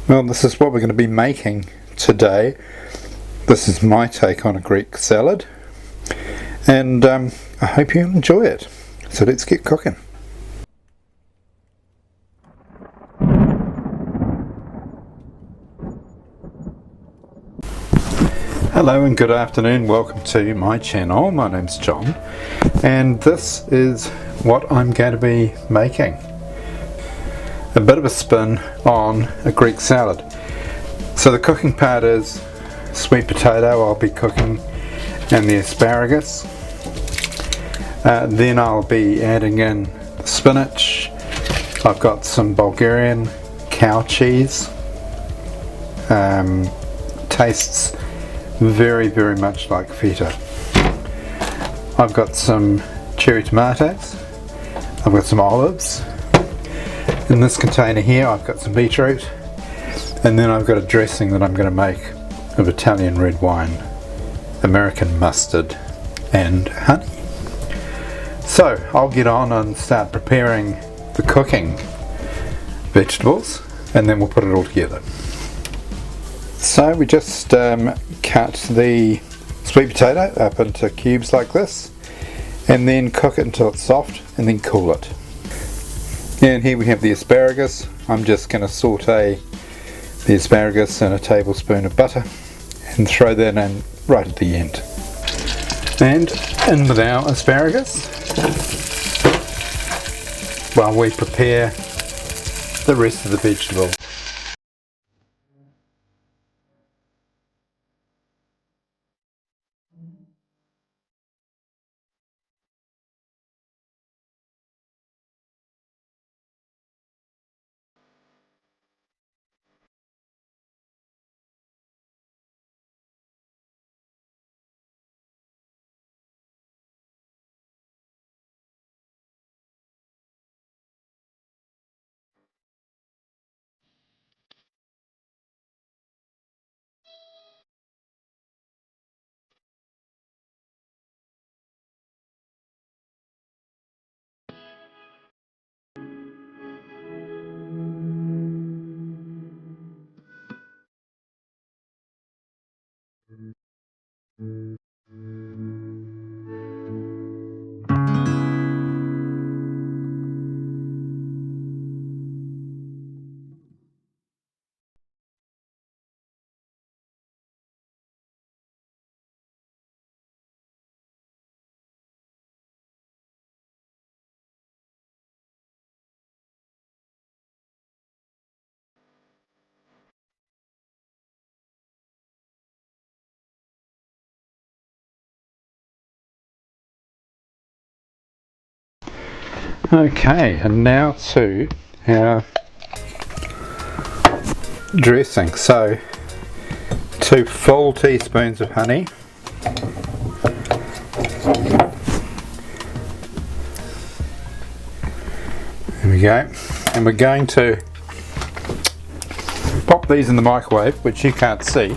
Well, this is what we're going to be making today. This is my take on a Greek salad, and I hope you enjoy it. So let's get cooking. Hello and good afternoon, welcome to my channel. My name's John, and this is what I'm going to be making. A bit of a spin on a Greek salad. So the cooking part is sweet potato I'll be cooking, and the asparagus. Then I'll be adding in spinach. I've got some Bulgarian cow cheese. Tastes very much like feta. I've got some cherry tomatoes. I've got some olives. In this container here I've got some beetroot, and then I've got a dressing that I'm going to make of Italian red wine, American mustard and honey. So I'll get on and start preparing the cooking vegetables, and then we'll put it all together. So we just cut the sweet potato up into cubes like this, and then cook it until it's soft, and then cool it. And here we have the asparagus. I'm just going to saute the asparagus in a tablespoon of butter and throw that in right at the end. And in with our asparagus while we prepare the rest of the vegetable. Okay, and now to our dressing. So 2 full teaspoons of honey, there we go, and we're going to pop these in the microwave, which you can't see,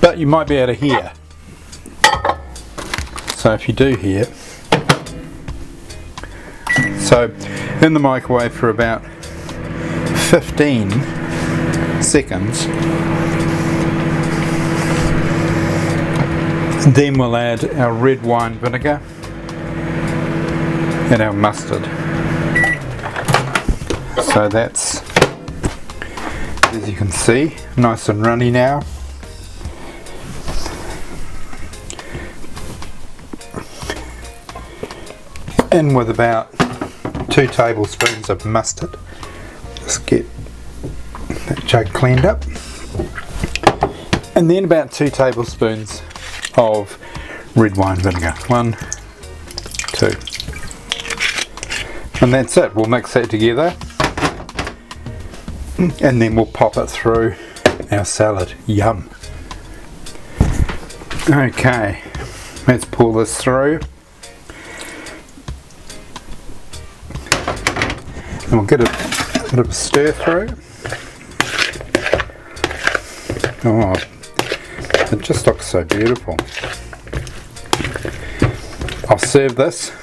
but you might be able to hear. So if you do hear, so in the microwave for about 15 seconds, and then we'll add our red wine vinegar and our mustard. So that's, as you can see, nice and runny now. In with about 2 tablespoons of mustard. Just get that jug cleaned up. And then about 2 tablespoons of red wine vinegar. 1, 2. And that's it. We'll mix that together, and then we'll pop it through our salad. Yum. Okay, let's pull this through. And we'll get a bit of a stir through. Oh, it just looks so beautiful. I'll serve this,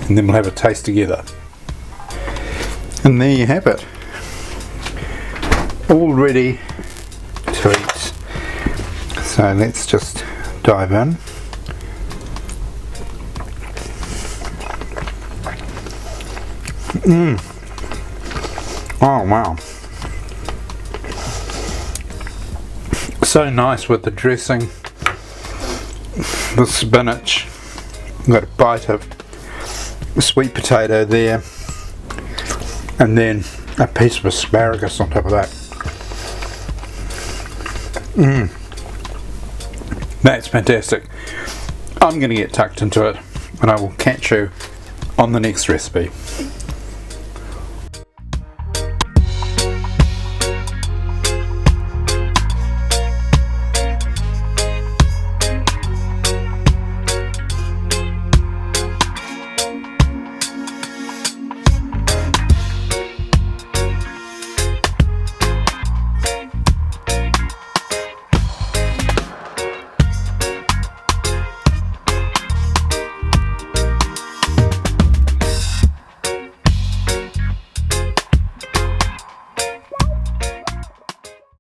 and then we'll have a taste together. And there you have it. all ready to eat. So let's just dive in. Oh wow. So nice with the dressing, the spinach. Got a bite of sweet potato there, and then a piece of asparagus on top of that. That's fantastic. I'm going to get tucked into it, and I will catch you on the next recipe.